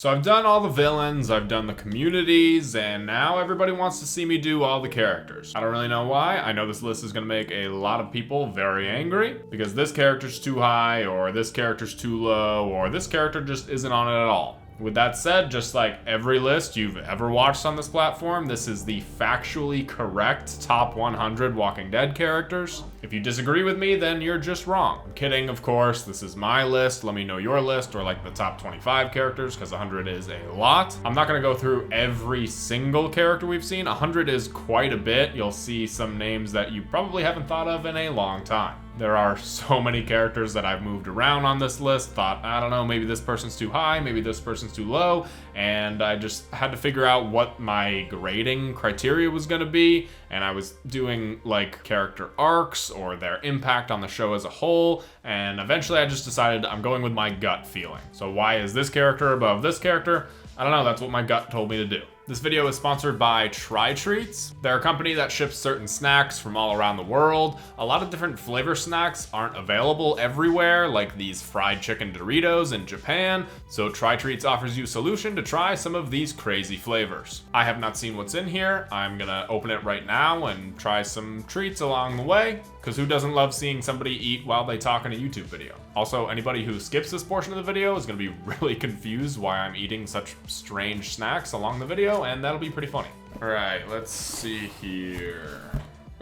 So I've done all the villains, I've done the communities, and now everybody wants to see me do all the characters. I don't really know why. I know this list is gonna make a lot of people very angry because this character's too high, or this character's too low, or this character just isn't on it at all. With that said, just like every list you've ever watched on this platform, this is the factually correct top 100 Walking Dead characters. If you disagree with me, then you're just wrong. I'm kidding, of course. This is my list. Let me know your list, or like the top 25 characters, because 100 is a lot. I'm not gonna go through every single character we've seen. 100 is quite a bit. You'll see some names that you probably haven't thought of in a long time. There are so many characters that I've moved around on this list, thought, I don't know, maybe this person's too high, maybe this person's too low, and I just had to figure out what my grading criteria was gonna be, and I was doing like character arcs or their impact on the show as a whole, and eventually I just decided I'm going with my gut feeling. So why is this character above this character? I don't know, that's what my gut told me to do. This video is sponsored by Treats. They're a company that ships certain snacks from all around the world. A lot of different flavor snacks aren't available everywhere, like these fried chicken Doritos in Japan, so Treats offers you a solution to try some of these crazy flavors. I have not seen what's in here. I'm gonna open it right now and try some treats along the way, because who doesn't love seeing somebody eat while they talk in a YouTube video? Also, anybody who skips this portion of the video is gonna be really confused why I'm eating such strange snacks along the video, and that'll be pretty funny. All right, let's see here.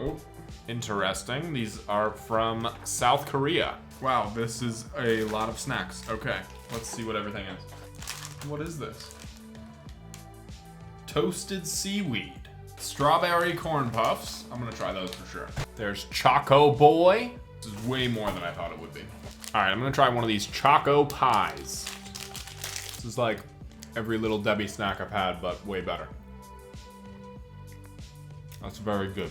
Oh, interesting. These are from South Korea. Wow, this is a lot of snacks. Okay, let's see what everything is. What is this? Toasted seaweed. Strawberry corn puffs. I'm gonna try those for sure. There's Choco Boy. This is way more than I thought it would be. All right, I'm gonna try one of these Choco Pies. This is like every Little Debbie snack I've had, but way better. That's very good.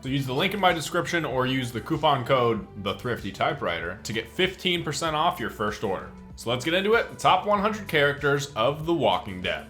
So use the link in my description or use the coupon code Thrifty Typewriter to get 15% off your first order. So let's get into it. The top 100 characters of The Walking Dead.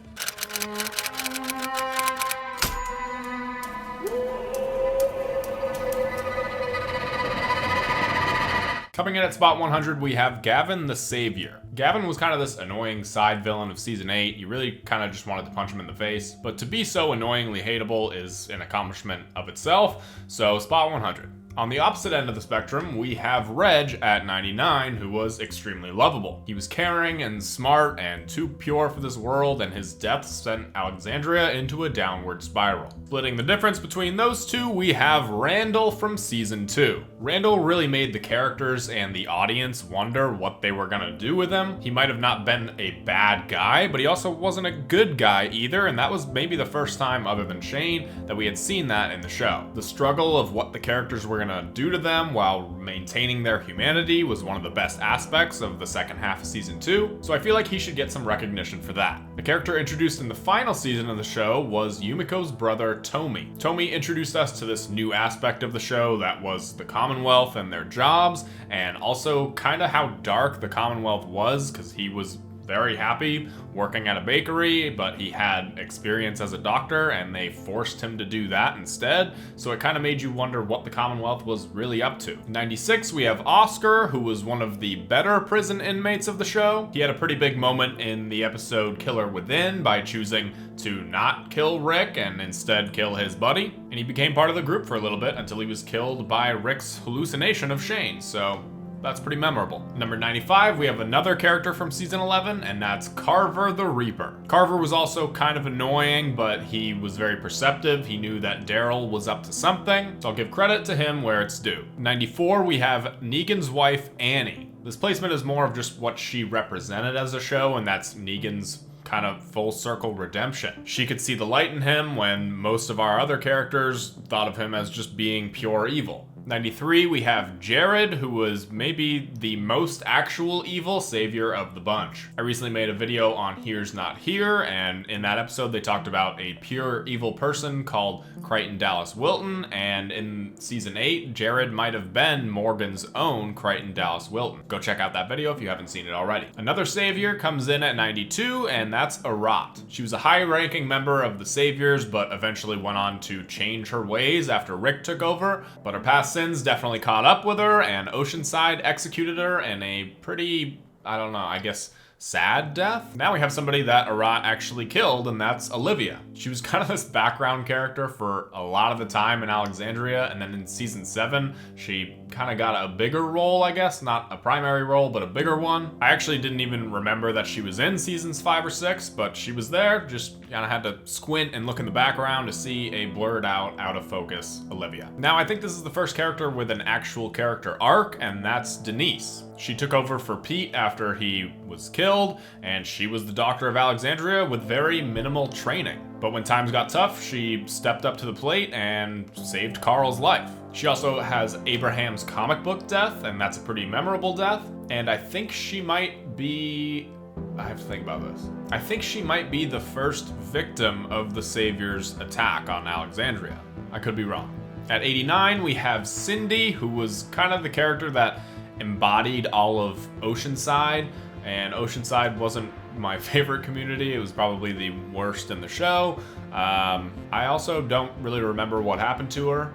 Coming in at spot 100, we have Gavin the Savior. Gavin was kind of this annoying side villain of season 8. You really kind of just wanted to punch him in the face, but to be so annoyingly hateable is an accomplishment of itself, so spot 100. On the opposite end of the spectrum, we have Reg at 99, who was extremely lovable. He was caring and smart and too pure for this world, and his death sent Alexandria into a downward spiral. Splitting the difference between those two, we have Randall from season 2. Randall really made the characters and the audience wonder what they were gonna do with him. He might have not been a bad guy, but he also wasn't a good guy either, and that was maybe the first time, other than Shane, that we had seen that in the show. The struggle of what the characters were gonna do to them while maintaining their humanity was one of the best aspects of the second half of season 2, so I feel like he should get some recognition for that. The character introduced in the final season of the show was Yumiko's brother, Tomi. Tomi introduced us to this new aspect of the show that was the Commonwealth and their jobs, and also kind of how dark the Commonwealth was, because he was very happy working at a bakery, but he had experience as a doctor and they forced him to do that instead, so it kind of made you wonder what the Commonwealth was really up to. In 96, we have Oscar, who was one of the better prison inmates of the show. He had a pretty big moment in the episode Killer Within by choosing to not kill Rick and instead kill his buddy, and he became part of the group for a little bit until he was killed by Rick's hallucination of Shane, so that's pretty memorable. Number 95, we have another character from season 11, and that's Carver the Reaper. Carver was also kind of annoying, but he was very perceptive. He knew that Daryl was up to something, so I'll give credit to him where it's due. 94, we have Negan's wife, Annie. This placement is more of just what she represented as a show, and that's Negan's kind of full circle redemption. She could see the light in him when most of our other characters thought of him as just being pure evil. 93, we have Jared, who was maybe the most actual evil savior of the bunch. I recently made a video on Here's Not Here, and in that episode they talked about a pure evil person called Crichton Dallas Wilton, and in season 8, Jared might have been Morgan's own Crichton Dallas Wilton. Go check out that video if you haven't seen it already. Another savior comes in at 92, and that's Arat. She was a high-ranking member of the Saviors, but eventually went on to change her ways after Rick took over, but her past sins definitely caught up with her, and Oceanside executed her in a pretty, I don't know, I guess sad death. Now we have somebody that Arat actually killed, and that's Olivia. She was kind of this background character for a lot of the time in Alexandria, and then in season 7, she kind of got a bigger role, I guess. Not a primary role, but a bigger one. I actually didn't even remember that she was in seasons 5 or 6, but she was there. Just kind of had to squint and look in the background to see a blurred out of focus Olivia. Now, I think this is the first character with an actual character arc, and that's Denise. She took over for Pete after he was killed, and she was the Doctor of Alexandria with very minimal training. But when times got tough, she stepped up to the plate and saved Carl's life. She also has Abraham's comic book death, and that's a pretty memorable death. And I think she might be... I have to think about this. I think she might be the first victim of the Savior's attack on Alexandria. I could be wrong. At 89, we have Cindy, who was kind of the character that embodied all of Oceanside, and Oceanside wasn't my favorite community. It was probably the worst in the show. I also don't really remember what happened to her.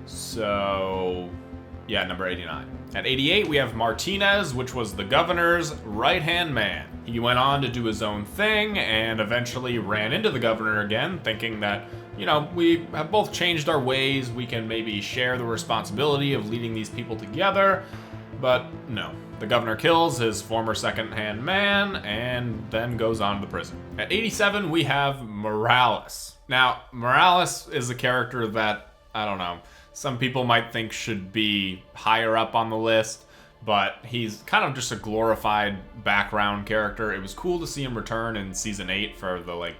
So, yeah, number 89. At 88, we have Martinez, which was the governor's right-hand man. He went on to do his own thing and eventually ran into the governor again, thinking that, you know, we have both changed our ways. We can maybe share the responsibility of leading these people together. But no, the governor kills his former second-hand man and then goes on to the prison. At 87, we have Morales. Now, Morales is a character that, I don't know, some people might think should be higher up on the list, but he's kind of just a glorified background character. It was cool to see him return in season 8 for the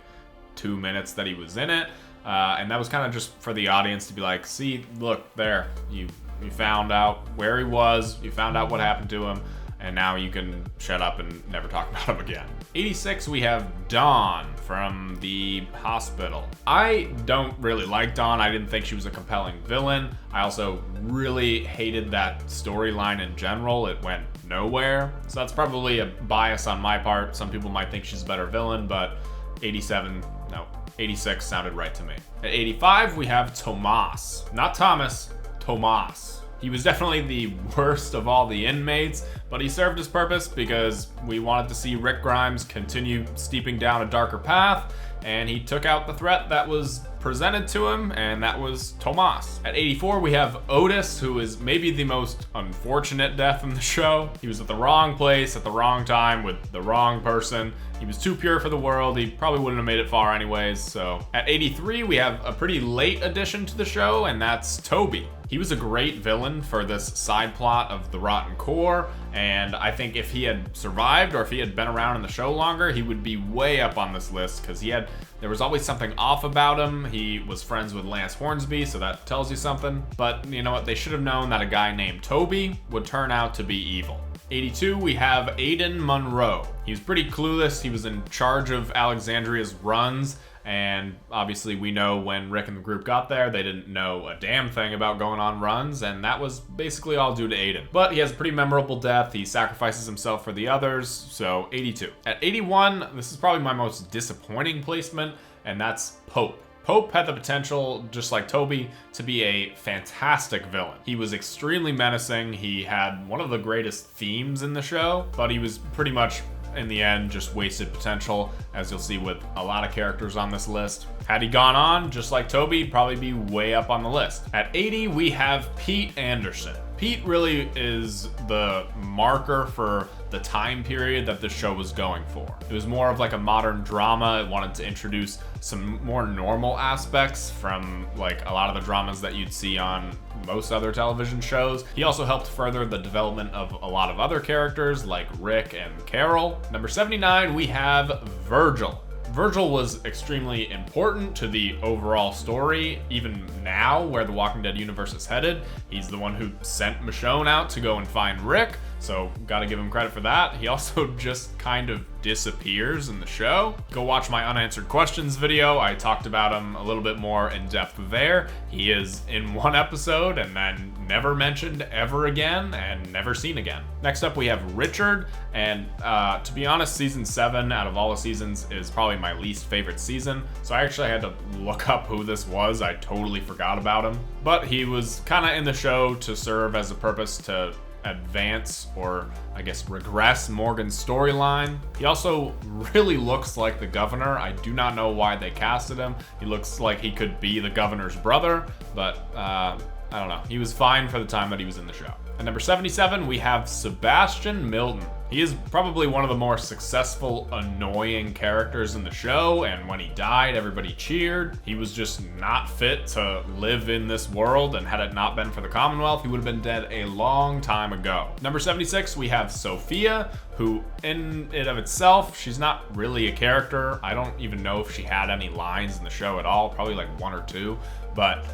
2 minutes that he was in it. And that was kind of just for the audience to be like, see, look, there, you found out where he was, you found out what happened to him, and now you can shut up and never talk about him again. 86, we have Dawn from the hospital. I don't really like Dawn. I didn't think she was a compelling villain. I also really hated that storyline in general. It went nowhere. So that's probably a bias on my part. Some people might think she's a better villain, but 86 sounded right to me. At 85, we have Tomas. Not Thomas, Tomas. He was definitely the worst of all the inmates, but he served his purpose because we wanted to see Rick Grimes continue steeping down a darker path, and he took out the threat that was presented to him, and that was Tomas. At 84, we have Otis, who is maybe the most unfortunate death in the show. He was at the wrong place at the wrong time with the wrong person. He was too pure for the world. He probably wouldn't have made it far anyways. So at 83, we have a pretty late addition to the show, and that's Toby. He was a great villain for this side plot of the Rotten Core, and I think if he had survived or if he had been around in the show longer, he would be way up on this list because there was always something off about him. He was friends with Lance Hornsby, so that tells you something. But you know what? They should have known that a guy named Toby would turn out to be evil. 82, we have Aiden Monroe. He was pretty clueless. He was in charge of Alexandria's runs, and obviously we know when Rick and the group got there, they didn't know a damn thing about going on runs, and that was basically all due to Aiden. But he has a pretty memorable death. He sacrifices himself for the others, so 82. At 81, this is probably my most disappointing placement, and that's Pope. Pope had the potential, just like Toby, to be a fantastic villain. He was extremely menacing. He had one of the greatest themes in the show, but he was pretty much, in the end, just wasted potential, as you'll see with a lot of characters on this list. Had he gone on, just like Toby, he'd probably be way up on the list. At 80, we have Pete Anderson. Pete really is the marker for the time period that this show was going for. It was more of like a modern drama. It wanted to introduce some more normal aspects from like a lot of the dramas that you'd see on most other television shows. He also helped further the development of a lot of other characters like Rick and Carol. Number 79, we have Virgil. Virgil was extremely important to the overall story, even now where the Walking Dead universe is headed. He's the one who sent Michonne out to go and find Rick, so gotta give him credit for that. He also just kind of disappears in the show. Go watch my unanswered questions video. I talked about him a little bit more in depth there. He is in one episode and then never mentioned ever again and never seen again. Next up we have Richard, and to be honest, season 7 out of all the seasons is probably my least favorite season, so I actually had to look up who this was. I totally forgot about him, but he was kind of in the show to serve as a purpose to advance or I guess regress Morgan's storyline. He also really looks like the governor. I do not know why they casted him. He looks like he could be the governor's brother, but I don't know. He was fine for the time that he was in the show. At number 77, we have Sebastian Milton. He is probably one of the more successful, annoying characters in the show, and when he died, everybody cheered. He was just not fit to live in this world, and had it not been for the Commonwealth, he would have been dead a long time ago. Number 76, we have Sophia, who in and of itself, she's not really a character. I don't even know if she had any lines in the show at all, probably like one or two, but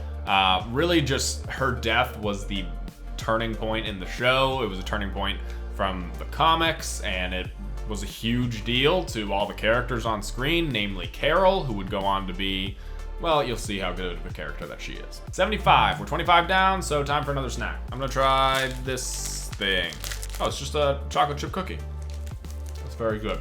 really just her death was the turning point in the show. It was a turning point from the comics, and it was a huge deal to all the characters on screen, namely Carol, who would go on to be, well, you'll see how good of a character that she is. 75, we're 25 down, so time for another snack. I'm gonna try this thing. Oh, it's just a chocolate chip cookie. That's very good.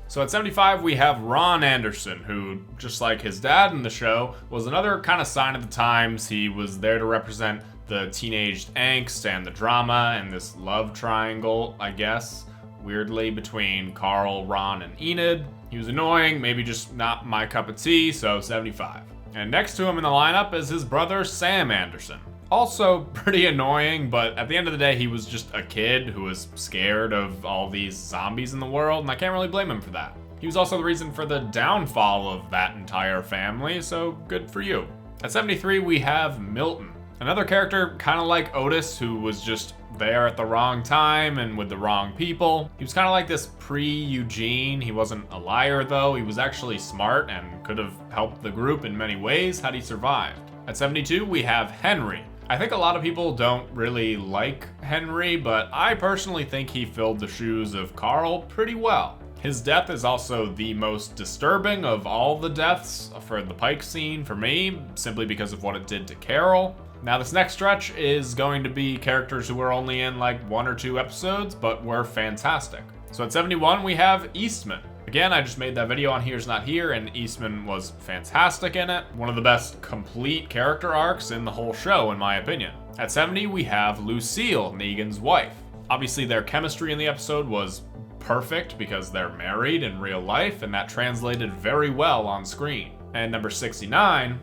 So at 75, we have Ron Anderson, who, just like his dad in the show, was another kind of sign of the times. He was there to represent the teenage angst and the drama and this love triangle, I guess, weirdly, between Carl, Ron, and Enid. He was annoying, maybe just not my cup of tea, so 75. And next to him in the lineup is his brother, Sam Anderson. Also pretty annoying, but at the end of the day, he was just a kid who was scared of all these zombies in the world, and I can't really blame him for that. He was also the reason for the downfall of that entire family, so good for you. At 73, we have Milton. Another character kind of like Otis, who was just there at the wrong time and with the wrong people. He was kind of like this pre-Eugene. He wasn't a liar though. He was actually smart and could have helped the group in many ways had he survived. At 72, we have Henry. I think a lot of people don't really like Henry, but I personally think he filled the shoes of Carl pretty well. His death is also the most disturbing of all the deaths for the Pike scene for me, simply because of what it did to Carol. Now this next stretch is going to be characters who were only in like 1 or 2 episodes, but were fantastic. So at 71, we have Eastman. Again, I just made that video on Here's Not Here, and Eastman was fantastic in it. One of the best complete character arcs in the whole show, in my opinion. At 70, we have Lucille, Negan's wife. Obviously, their chemistry in the episode was perfect because they're married in real life, and that translated very well on screen. And number 69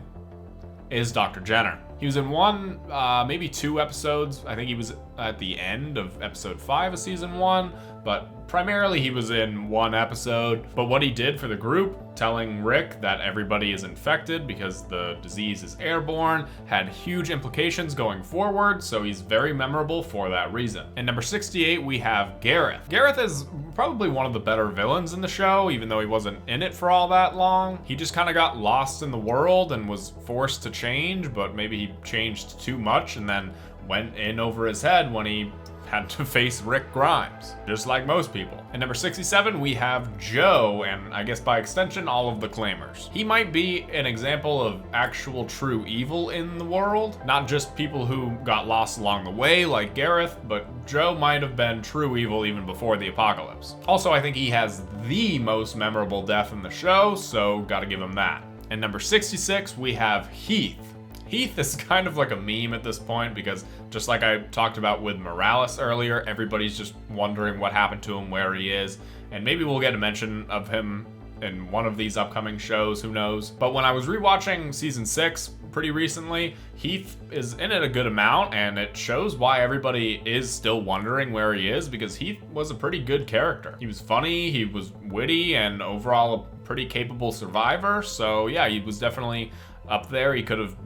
is Dr. Jenner. He was in one, maybe 2 episodes. I think he was at the end of episode 5 of season 1, but primarily he was in 1 episode. But what he did for the group, telling Rick that everybody is infected because the disease is airborne, had huge implications going forward, so he's very memorable for that reason. And number 68, we have Gareth. Gareth is probably one of the better villains in the show, even though he wasn't in it for all that long. He just kind of got lost in the world and was forced to change, but maybe he changed too much and then went in over his head when he had to face Rick Grimes, just like most people. At number 67, we have Joe, and I guess by extension, all of the Claimers. He might be an example of actual true evil in the world, not just people who got lost along the way like Gareth, but Joe might have been true evil even before the apocalypse. Also, I think he has the most memorable death in the show, so gotta give him that. And number 66, we have Heath. Heath is kind of like a meme at this point because just like I talked about with Morales earlier, everybody's just wondering what happened to him, where he is, and maybe we'll get a mention of him in one of these upcoming shows, who knows. But when I was rewatching season 6 pretty recently, Heath is in it a good amount, and it shows why everybody is still wondering where he is, because Heath was a pretty good character. He was funny, he was witty, and overall a pretty capable survivor, so yeah, he was definitely up there. He could have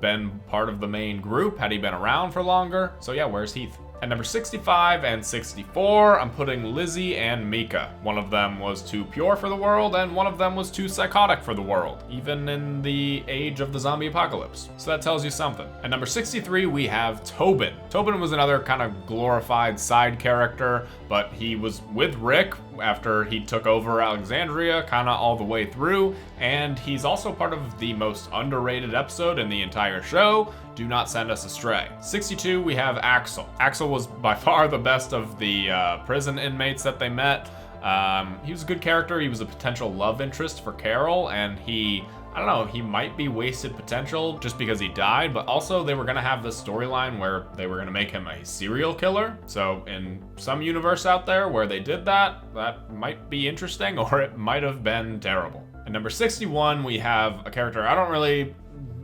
been part of the main group had he been around for longer. So yeah, where's Heath? At number 65 and 64, I'm putting Lizzie and Mika. One of them was too pure for the world, and one of them was too psychotic for the world, even in the age of the zombie apocalypse. So that tells you something. At number 63, we have Tobin. Tobin was another kind of glorified side character, but he was with Rick after he took over Alexandria, kind of all the way through, and he's also part of the most underrated episode in the entire show, Do Not Send Us Astray. 62, we have Axel. Axel was by far the best of the prison inmates that they met. He was a good character. He was a potential love interest for Carol, and he I don't know, he might be wasted potential just because he died, but also they were gonna have this storyline where they were gonna make him a serial killer. So in some universe out there where they did that, that might be interesting, or it might have been terrible. At number 61, we have a character I don't know.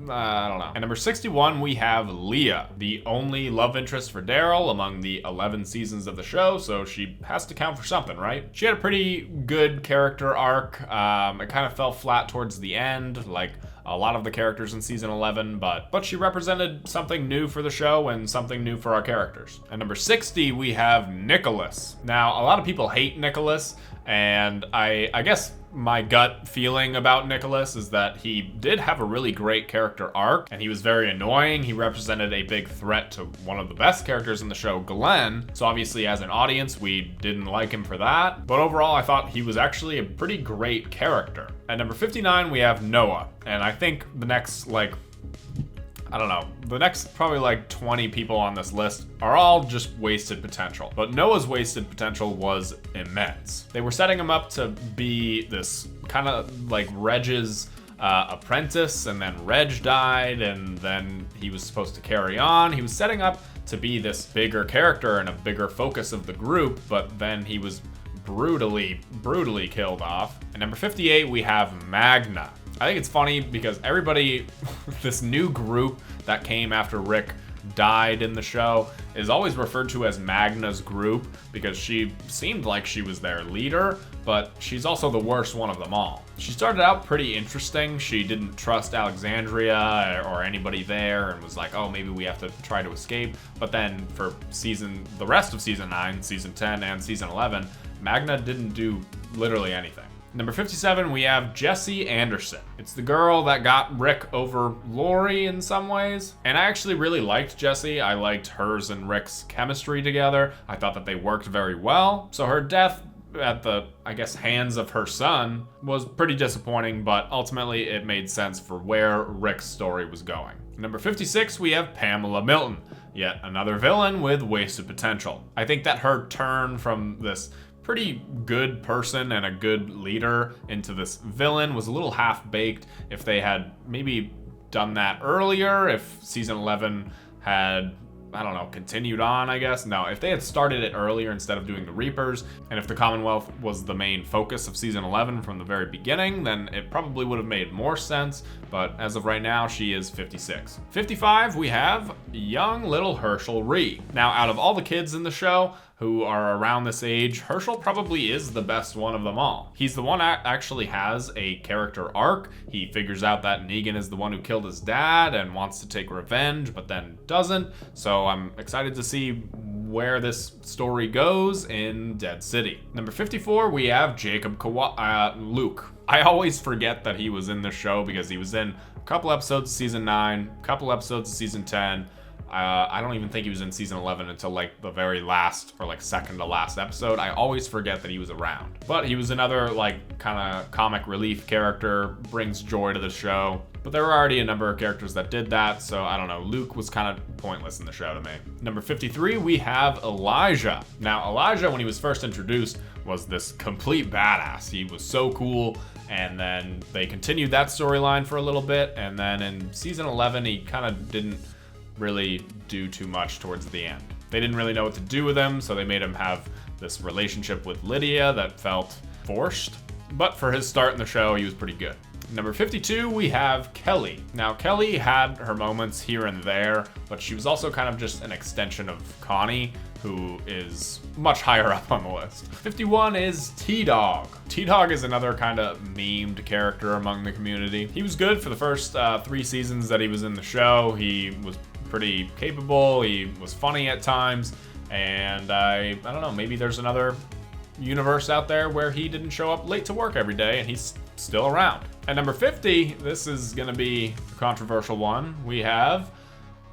At number 61, we have Leah, the only love interest for Daryl among the 11 seasons of the show, so she has to count for something, right? She had a pretty good character arc. It kind of fell flat towards the end, like a lot of the characters in season 11, but she represented something new for the show and something new for our characters. At number 60, we have Nicholas. Now, a lot of people hate Nicholas, and I guess my gut feeling about Nicholas is that he did have a really great character arc, and he was very annoying. He represented a big threat to one of the best characters in the show, Glenn. So obviously as an audience, we didn't like him for that. But overall, I thought he was actually a pretty great character. At number 59, we have Noah. And I think the next, the next probably like 20 people on this list are all just wasted potential. But Noah's wasted potential was immense. They were setting him up to be this kind of like Reg's apprentice, and then Reg died, and then he was supposed to carry on. He was setting up to be this bigger character and a bigger focus of the group, but then he was brutally killed off. At number 58, we have Magna. I think it's funny because everybody, this new group that came after Rick died in the show is always referred to as Magna's group because she seemed like she was their leader, but she's also the worst one of them all. She started out pretty interesting. She didn't trust Alexandria or anybody there and was like, oh, maybe we have to try to escape. But then for the rest of season 9, season 10, and season 11, Magna didn't do literally anything. Number 57, we have Jessie Anderson. It's the girl that got Rick over Lori in some ways. And I actually really liked Jessie. I liked hers and Rick's chemistry together. I thought that they worked very well. So her death at the, hands of her son was pretty disappointing, but ultimately it made sense for where Rick's story was going. Number 56, we have Pamela Milton, yet another villain with wasted potential. I think that her turn from this pretty good person and a good leader into this villain was a little half-baked. If they had maybe done that earlier, if season 11 had, continued on, I guess. No, if they had started it earlier instead of doing the Reapers, and if the Commonwealth was the main focus of season 11 from the very beginning, then it probably would have made more sense, but as of right now, she is 56. 55, we have young little Herschel Ree. Now, out of all the kids in the show who are around this age, Herschel probably is the best one of them all. He's the one that actually has a character arc. He figures out that Negan is the one who killed his dad and wants to take revenge, but then doesn't. So I'm excited to see where this story goes in Dead City. Number 54, we have Jacob Luke. I always forget that he was in the show because he was in a couple episodes of season 9, a couple episodes of season 10. I don't even think he was in season 11 until like the very last or like second to last episode. I always forget that he was around. But he was another like kind of comic relief character, brings joy to the show. But there were already a number of characters that did that, so I don't know. Luke was kind of pointless in the show to me. Number 53, we have Elijah. Now, Elijah, when he was first introduced, was this complete badass. He was so cool, and then they continued that storyline for a little bit, and then in season 11, he kind of didn't really do too much towards the end. They didn't really know what to do with him, so they made him have this relationship with Lydia that felt forced. But for his start in the show, he was pretty good. Number 52, we have Kelly. Now, Kelly had her moments here and there, but she was also kind of just an extension of Connie, who is much higher up on the list. 51 is T-Dog. T-Dog is another kind of memed character among the community. He was good for the first 3 seasons that he was in the show. He was pretty capable, he was funny at times, and I don't know, maybe there's another universe out there where he didn't show up late to work every day and he's still around. At number 50, this is gonna be a controversial one. We have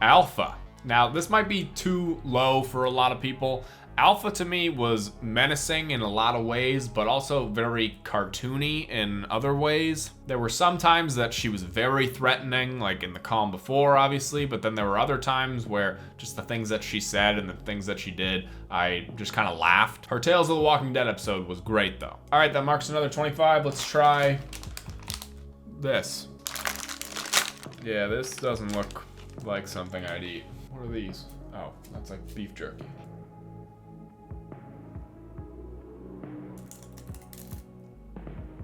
Alpha. Now, this might be too low for a lot of people. Alpha to me was menacing in a lot of ways, but also very cartoony in other ways. There were some times that she was very threatening, like in the calm before, obviously, but then there were other times where just the things that she said and the things that she did, I just kind of laughed. Her Tales of the Walking Dead episode was great, though. All right, that marks another 25. Let's try this. Yeah, this doesn't look like something I'd eat. What are these? Oh, that's like beef jerky.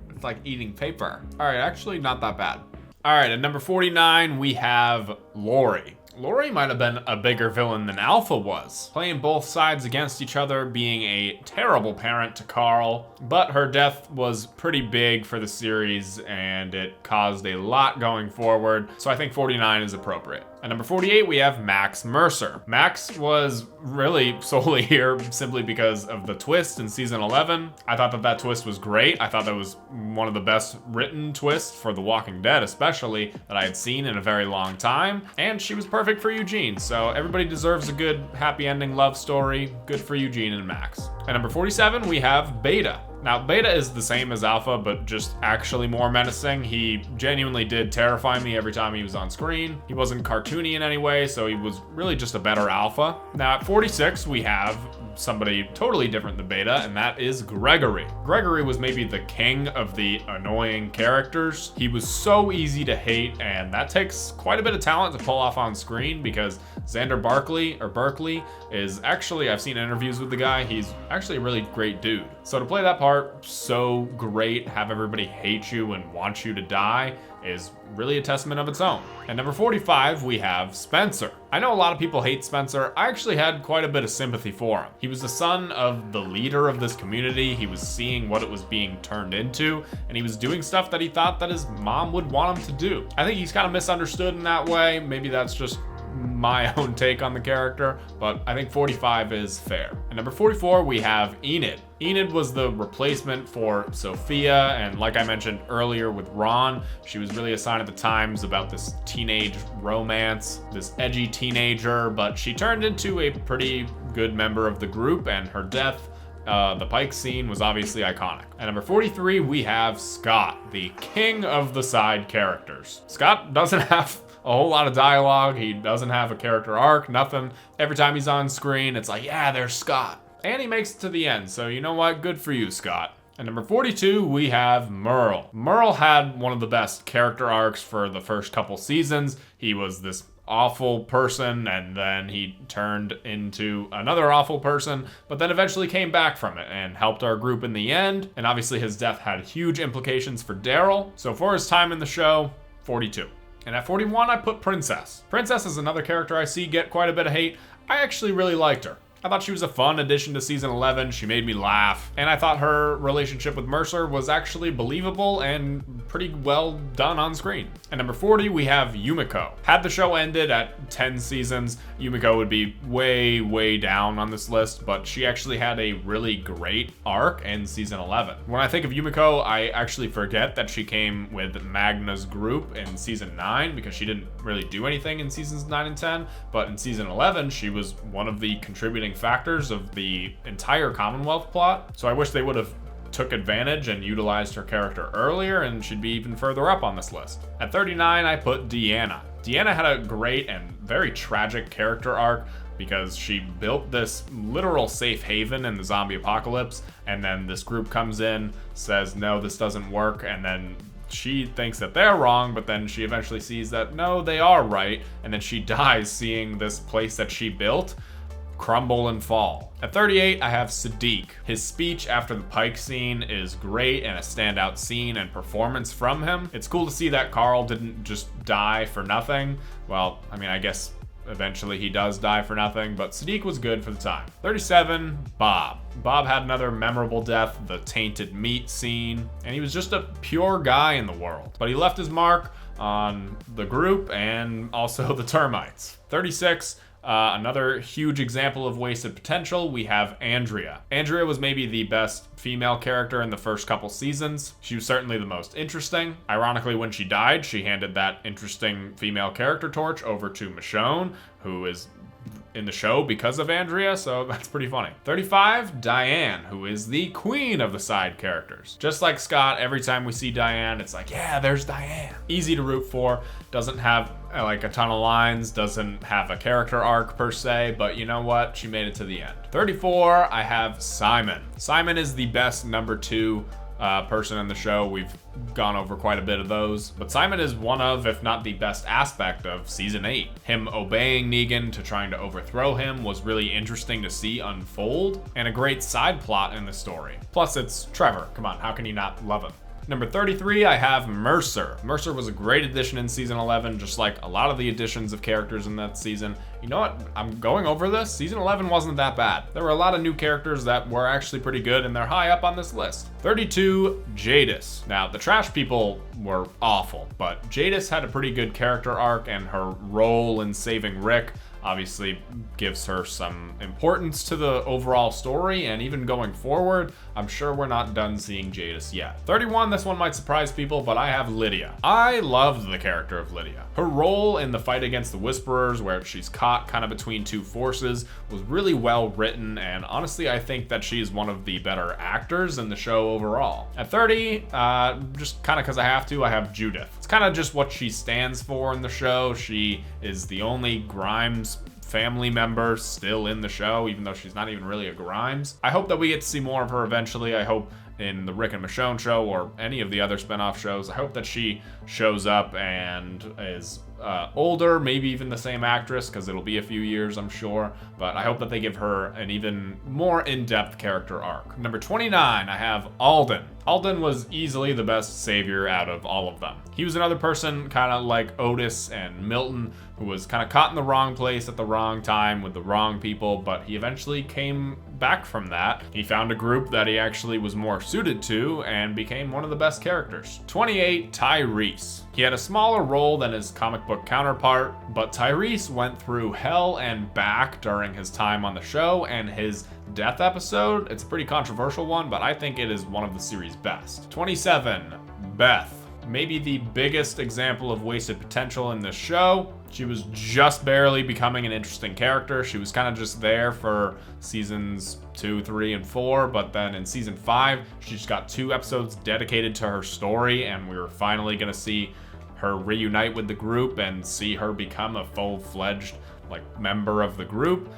It's like eating paper. All right, actually not that bad. All right, at number 49, we have Lori. Lori might have been a bigger villain than Alpha was, playing both sides against each other, being a terrible parent to Carl, but her death was pretty big for the series and it caused a lot going forward, so I think 49 is appropriate. At number 48, we have Max Mercer. Max was really solely here simply because of the twist in season 11. I thought that that twist was great. I thought that was one of the best written twists for The Walking Dead, especially, that I had seen in a very long time. And she was perfect for Eugene, so everybody deserves a good happy ending love story. Good for Eugene and Max. At number 47, we have Beta. Now, Beta is the same as Alpha, but just actually more menacing. He genuinely did terrify me every time he was on screen. He wasn't cartoony in any way, so he was really just a better Alpha. Now, at 46, we have somebody totally different than Beta, and that is Gregory. Gregory was maybe the king of the annoying characters. He was so easy to hate, and that takes quite a bit of talent to pull off on screen because Xander Berkeley is actually, I've seen interviews with the guy, he's actually a really great dude. So to play that part so great, have everybody hate you and want you to die, is really a testament of its own. At number 45, we have Spencer. I know a lot of people hate Spencer. I actually had quite a bit of sympathy for him. He was the son of the leader of this community. He was seeing what it was being turned into, and he was doing stuff that he thought that his mom would want him to do. I think he's kind of misunderstood in that way. Maybe that's just my own take on the character, but I think 45 is fair. At number 44, we have Enid. Enid was the replacement for Sophia, and like I mentioned earlier with Ron, she was really a sign of the times about this teenage romance, this edgy teenager, but she turned into a pretty good member of the group, and her death, the Pike scene, was obviously iconic. At number 43, we have Scott, the king of the side characters. Scott doesn't have a whole lot of dialogue. He doesn't have a character arc, nothing. Every time he's on screen, it's like, yeah, there's Scott. And he makes it to the end, so you know what? Good for you, Scott. At number 42, we have Merle. Merle had one of the best character arcs for the first couple seasons. He was this awful person, and then he turned into another awful person, but then eventually came back from it and helped our group in the end. And obviously his death had huge implications for Daryl. So for his time in the show, 42. And at 41, I put Princess. Princess is another character I see get quite a bit of hate. I actually really liked her. I thought she was a fun addition to season 11. She made me laugh. And I thought her relationship with Mercer was actually believable and pretty well done on screen. At number 40, we have Yumiko. Had the show ended at 10 seasons, Yumiko would be way, way down on this list, but she actually had a really great arc in season 11. When I think of Yumiko, I actually forget that she came with Magna's group in season 9 because she didn't really do anything in seasons 9 and 10, but in season 11, she was one of the contributing factors of the entire Commonwealth plot. So I wish they would have took advantage and utilized her character earlier, and she'd be even further up on this list. At 39, I put Deanna. Deanna had a great and very tragic character arc because she built this literal safe haven in the zombie apocalypse, and then this group comes in, says, no, this doesn't work, and then she thinks that they're wrong, but then she eventually sees that, no, they are right, and then she dies seeing this place that she built crumble and fall. At 38, I have Sadiq. His speech after the Pike scene is great and a standout scene and performance from him. It's cool to see that Carl didn't just die for nothing. Well, I mean, I guess eventually he does die for nothing, but Sadiq was good for the time. 37, Bob. Bob had another memorable death, the tainted meat scene, and he was just a pure guy in the world. But he left his mark on the group and also the termites. 36, another huge example of wasted potential, we have Andrea. Andrea was maybe the best female character in the first couple seasons. She was certainly the most interesting. Ironically, when she died, she handed that interesting female character torch over to Michonne, who is in the show because of Andrea, so that's pretty funny. 35, Diane, who is the queen of the side characters. Just like Scott, every time we see Diane, it's like, yeah, there's Diane. Easy to root for, doesn't have like a ton of lines, doesn't have a character arc per se, but you know what? She made it to the end. 34, I have Simon. Simon is the best number 2 person in the show. We've gone over quite a bit of those. But Simon is one of, if not the best aspect of season 8. Him obeying Negan to trying to overthrow him was really interesting to see unfold, and a great side plot in the story. Plus, it's Trevor. Come on, how can you not love him? Number 33, I have Mercer. Mercer was a great addition in season 11, just like a lot of the additions of characters in that season. You know what? I'm going over this. Season 11 wasn't that bad. There were a lot of new characters that were actually pretty good, and they're high up on this list. 32, Jadis. Now, the trash people were awful, but Jadis had a pretty good character arc, and her role in saving Rick obviously gives her some importance to the overall story, and even going forward, I'm sure we're not done seeing Jadis yet. 31, this one might surprise people, but I have Lydia. I loved the character of Lydia. Her role in the fight against the Whisperers, where she's caught kind of between two forces, was really well written, and honestly, I think that she's one of the better actors in the show overall. At 30, just kind of because I have to, I have Judith. It's kind of just what she stands for in the show. She is the only Grimes family member still in the show, even though she's not even really a Grimes. I hope that we get to see more of her eventually. I hope in the Rick and Michonne show or any of the other spinoff shows, I hope that she shows up and is older, maybe even the same actress, because it'll be a few years, I'm sure. But I hope that they give her an even more in-depth character arc. Number 29, I have Alden. Alden was easily the best savior out of all of them. He was another person kind of like Otis and Milton, who was kind of caught in the wrong place at the wrong time with the wrong people, but he eventually came back from that. He found a group that he actually was more suited to and became one of the best characters. 28, Tyrese. He had a smaller role than his comic book counterpart, but Tyrese went through hell and back during his time on the show, and his death episode, it's a pretty controversial one, but I think it is one of the series' best. 27, Beth. Maybe the biggest example of wasted potential in this show. She was just barely becoming an interesting character. She was kind of just there for seasons 2, 3, and 4, but then in season 5, she just got 2 episodes dedicated to her story, and we were finally gonna see her reunite with the group and see her become a full-fledged member of the group.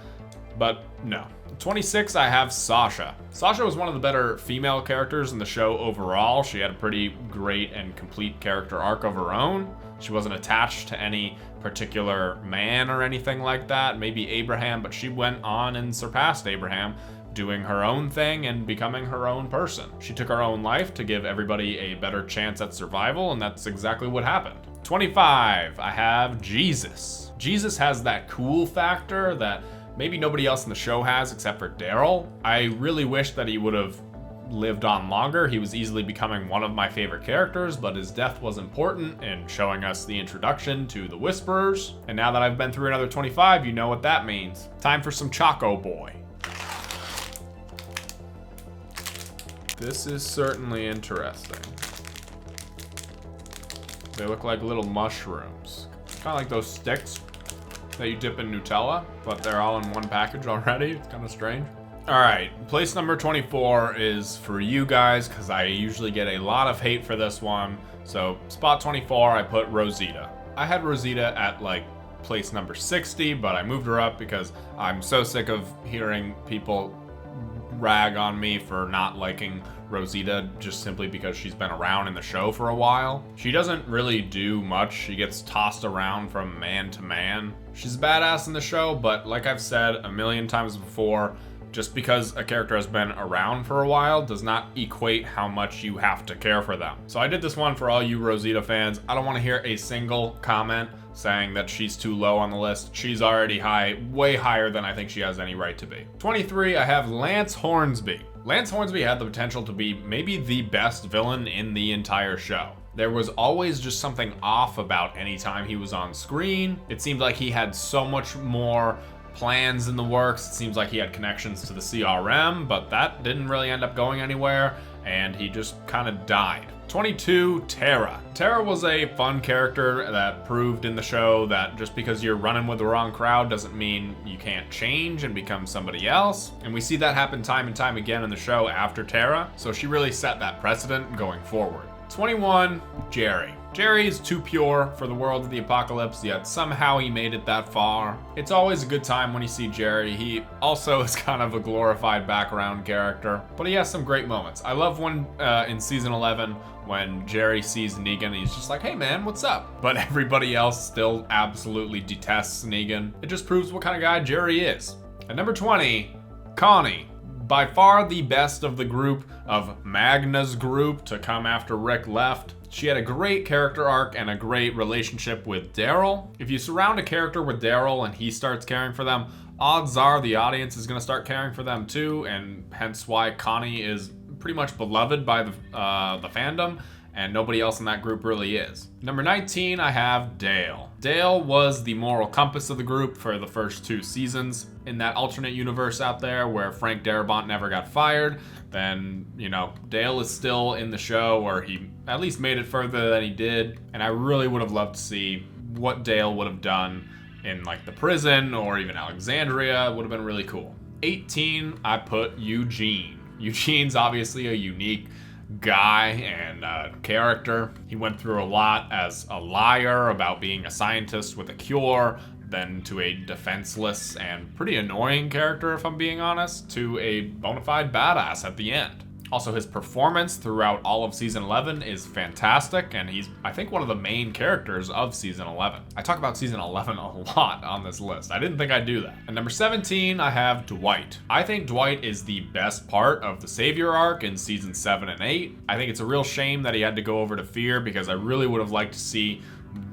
But no. 26, I have Sasha. Sasha was one of the better female characters in the show overall. She had a pretty great and complete character arc of her own. She wasn't attached to any particular man or anything like that, maybe Abraham, but she went on and surpassed Abraham, doing her own thing and becoming her own person. She took her own life to give everybody a better chance at survival, and that's exactly what happened. 25, I have Jesus. Jesus has that cool factor that maybe nobody else in the show has except for Daryl. I really wish that he would have lived on longer. He was easily becoming one of my favorite characters, but his death was important in showing us the introduction to the Whisperers. And now that I've been through another 25, you know what that means. Time for some Choco Boy. This is certainly interesting. They look like little mushrooms. Kind of like those sticks that you dip in Nutella, but they're all in one package already. It's kind of strange. All right, place number 24 is for you guys, because I usually get a lot of hate for this one. So spot 24, I put Rosita. I had Rosita at place number 60, but I moved her up because I'm so sick of hearing people rag on me for not liking Rosita just simply because she's been around in the show for a while. She doesn't really do much. She gets tossed around from man to man. She's a badass in the show, but like I've said a million times before, just because a character has been around for a while does not equate how much you have to care for them. So I did this one for all you Rosita fans. I don't want to hear a single comment saying that she's too low on the list. She's already high, way higher than I think she has any right to be. 23, I have Lance Hornsby. Lance Hornsby had the potential to be maybe the best villain in the entire show. There was always just something off about any time he was on screen. It seemed like he had so much more plans in the works. It seems like he had connections to the CRM, but that didn't really end up going anywhere, and he just kind of died. 22, Tara. Tara was a fun character that proved in the show that just because you're running with the wrong crowd doesn't mean you can't change and become somebody else. And we see that happen time and time again in the show after Tara, so she really set that precedent going forward. 21, Jerry. Jerry is too pure for the world of the apocalypse, yet somehow he made it that far. It's always a good time when you see Jerry. He also is kind of a glorified background character, but he has some great moments. I love when in season 11, when Jerry sees Negan, he's just like, hey man, what's up? But everybody else still absolutely detests Negan. It just proves what kind of guy Jerry is. At number 20, Connie. By far the best of the group of Magna's group to come after Rick left. She had a great character arc and a great relationship with Daryl. If you surround a character with Daryl and he starts caring for them, odds are the audience is going to start caring for them too, and hence why Connie is pretty much beloved by the fandom, and nobody else in that group really is. Number 19, I have Dale. Dale was the moral compass of the group for the first 2 seasons. In that alternate universe out there where Frank Darabont never got fired, then, you know, Dale is still in the show, or he at least made it further than he did. And I really would have loved to see what Dale would have done in like the prison or even Alexandria. It would have been really cool. 18, I put Eugene. Eugene's obviously a unique guy and character. He went through a lot as a liar about being a scientist with a cure, then to a defenseless and pretty annoying character, if I'm being honest, to a bona fide badass at the end. Also, his performance throughout all of season 11 is fantastic, and he's, I think, one of the main characters of season 11. I talk about season 11 a lot on this list. I didn't think I'd do that. At number 17, I have Dwight. I think Dwight is the best part of the Savior arc in season 7 and 8. I think it's a real shame that he had to go over to Fear, because I really would have liked to see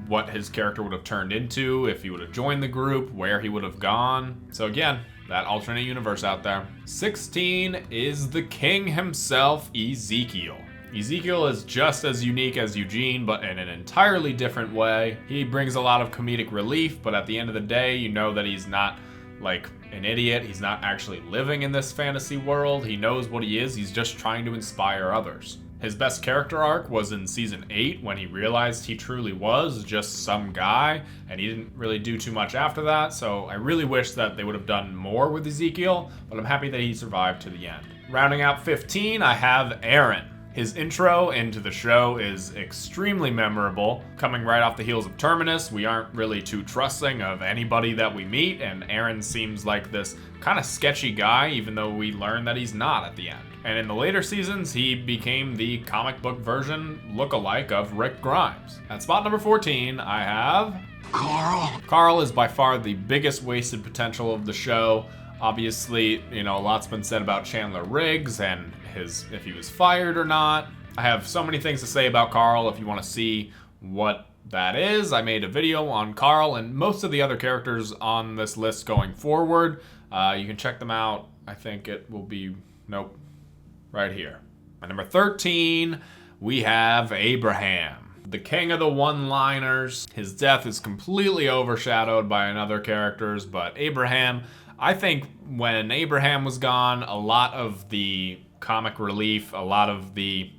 what his character would have turned into if he would have joined the group, where he would have gone. So again, that alternate universe out there. 16 is the king himself, Ezekiel. Ezekiel is just as unique as Eugene, but in an entirely different way. He brings a lot of comedic relief, but at the end of the day, you know that he's not like an idiot. He's not actually living in this fantasy world. He knows what he is. He's just trying to inspire others. His best character arc was in season 8 when he realized he truly was just some guy, and he didn't really do too much after that, so I really wish that they would have done more with Ezekiel, but I'm happy that he survived to the end. Rounding out 15, I have Aaron. His intro into the show is extremely memorable. Coming right off the heels of Terminus, we aren't really too trusting of anybody that we meet, and Aaron seems like this kind of sketchy guy, even though we learn that he's not at the end. And in the later seasons, he became the comic book version look-alike of Rick Grimes. At spot number 14, I have Carl. Carl is by far the biggest wasted potential of the show. Obviously, you know, a lot's been said about Chandler Riggs and if he was fired or not. I have so many things to say about Carl. If you want to see what that is, I made a video on Carl and most of the other characters on this list going forward. You can check them out. I think it will be, nope, right here. At number 13, we have Abraham, the king of the one-liners. His death is completely overshadowed by another characters, but Abraham, I think when Abraham was gone, a lot of the comic relief, a lot of the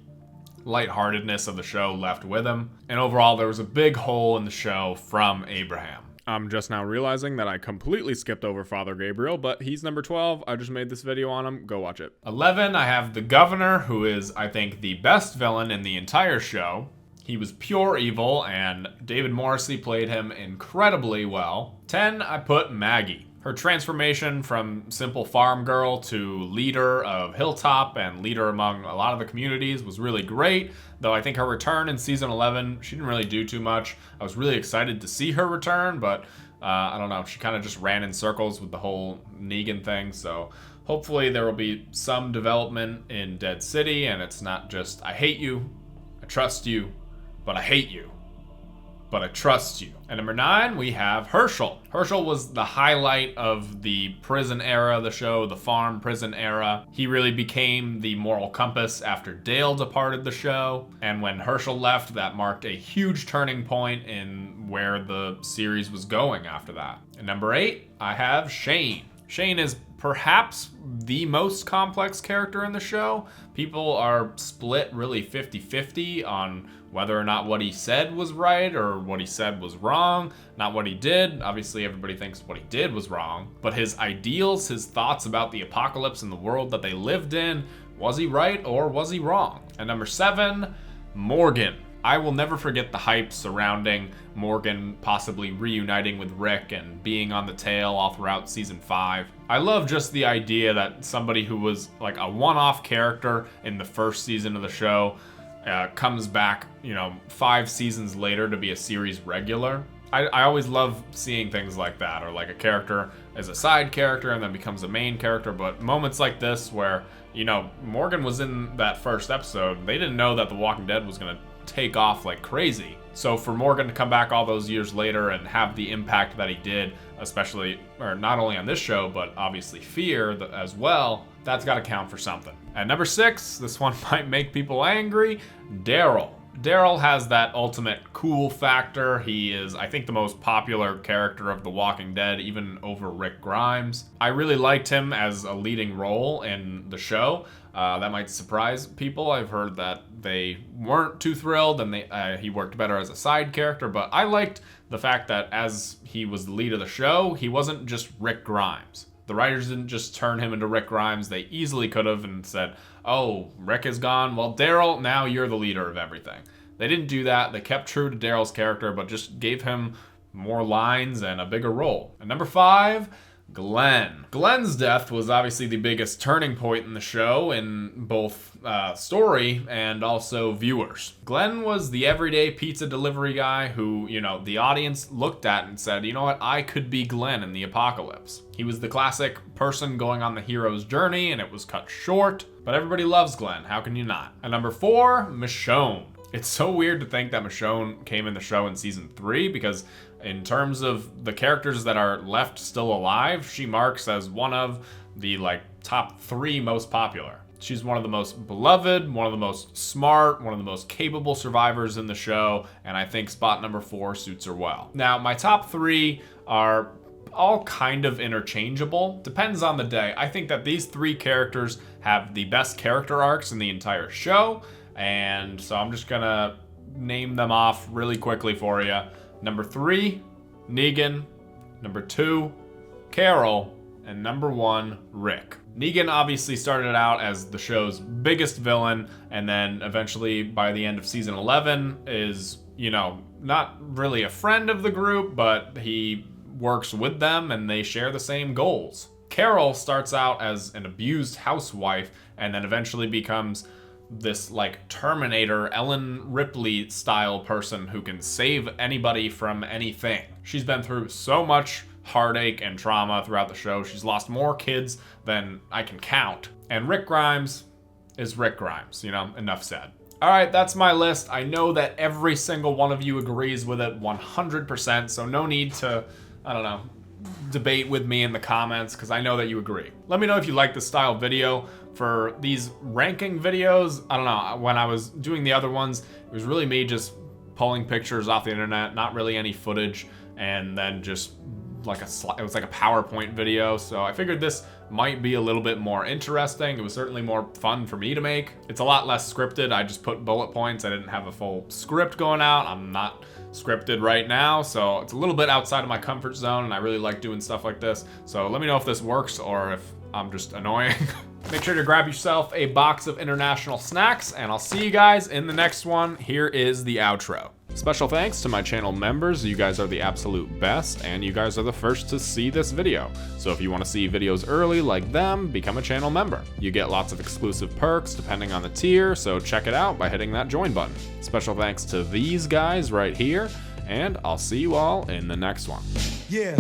lightheartedness of the show left with him. And overall, there was a big hole in the show from Abraham. I'm just now realizing that I completely skipped over Father Gabriel, but he's number 12. I just made this video on him. Go watch it. 11, I have the Governor, who is, I think, the best villain in the entire show. He was pure evil, and David Morrissey played him incredibly well. 10, I put Maggie. Her transformation from simple farm girl to leader of Hilltop and leader among a lot of the communities was really great, though I think her return in season 11, she didn't really do too much. I was really excited to see her return, but I don't know, she kind of just ran in circles with the whole Negan thing, so hopefully there will be some development in Dead City, and it's not just, I hate you, I trust you, but I hate you. But I trust you. At number 9, we have Herschel. Herschel was the highlight of the prison era of the show, the farm prison era. He really became the moral compass after Dale departed the show. And when Herschel left, that marked a huge turning point in where the series was going after that. At number 8, I have Shane. Shane is perhaps the most complex character in the show. People are split really 50-50 on whether or not what he said was right or what he said was wrong, not what he did. Obviously, everybody thinks what he did was wrong, but his ideals, his thoughts about the apocalypse and the world that they lived in, was he right or was he wrong? At number 7, Morgan. I will never forget the hype surrounding Morgan possibly reuniting with Rick and being on the tail all throughout season 5. I love just the idea that somebody who was like a one-off character in the first season of the show comes back, 5 seasons later to be a series regular. I always love seeing things like that, or like a character as a side character and then becomes a main character, but moments like this where, Morgan was in that first episode, they didn't know that The Walking Dead was going to take off like crazy. So for Morgan to come back all those years later and have the impact that he did, especially, or not only on this show, but obviously Fear as well, that's got to count for something. At number 6, this one might make people angry, Daryl. Daryl has that ultimate cool factor. He is, I think, the most popular character of The Walking Dead, even over Rick Grimes. I really liked him as a leading role in the show. That might surprise people. I've heard that they weren't too thrilled and he worked better as a side character, but I liked the fact that as he was the lead of the show, he wasn't just Rick Grimes. The writers didn't just turn him into Rick Grimes. They easily could have and said, oh, Rick is gone. Well, Daryl, now you're the leader of everything. They didn't do that. They kept true to Daryl's character, but just gave him more lines and a bigger role. At number 5, Glenn. Glenn's death was obviously the biggest turning point in the show in both story and also viewers. Glenn was the everyday pizza delivery guy who, the audience looked at and said, you know what, I could be Glenn in the apocalypse. He was the classic person going on the hero's journey and it was cut short, but everybody loves Glenn. How can you not? At number 4, Michonne. It's so weird to think that Michonne came in the show in season 3 because in terms of the characters that are left still alive, she marks as one of the top 3 most popular. She's one of the most beloved, one of the most smart, one of the most capable survivors in the show, and I think spot number 4 suits her well. Now, my top 3 are all kind of interchangeable. Depends on the day. I think that these 3 characters have the best character arcs in the entire show, and so I'm just gonna name them off really quickly for you. Number 3, Negan. Number 2, Carol. And number 1, Rick. Negan obviously started out as the show's biggest villain, and then eventually by the end of season 11 is, not really a friend of the group, but he works with them and they share the same goals. Carol starts out as an abused housewife and then eventually becomes this Terminator, Ellen Ripley style person who can save anybody from anything. She's been through so much heartache and trauma throughout the show. She's lost more kids than I can count. And Rick Grimes is Rick Grimes, enough said. All right, that's my list. I know that every single one of you agrees with it 100%, so no need to, debate with me in the comments because I know that you agree. Let me know if you like this style video. For these ranking videos, I don't know, when I was doing the other ones, it was really me just pulling pictures off the internet, not really any footage, and then just it was like a PowerPoint video, so I figured this might be a little bit more interesting. It was certainly more fun for me to make. It's a lot less scripted. I just put bullet points. I didn't have a full script going out. I'm not scripted right now, so it's a little bit outside of my comfort zone, and I really like doing stuff like this. So let me know if this works or if I'm just annoying. Make sure to grab yourself a box of international snacks, and I'll see you guys in the next one. Here is the outro. Special thanks to my channel members. You guys are the absolute best, and you guys are the first to see this video. So if you want to see videos early like them, become a channel member. You get lots of exclusive perks depending on the tier, so check it out by hitting that join button. Special thanks to these guys right here, and I'll see you all in the next one. Yeah.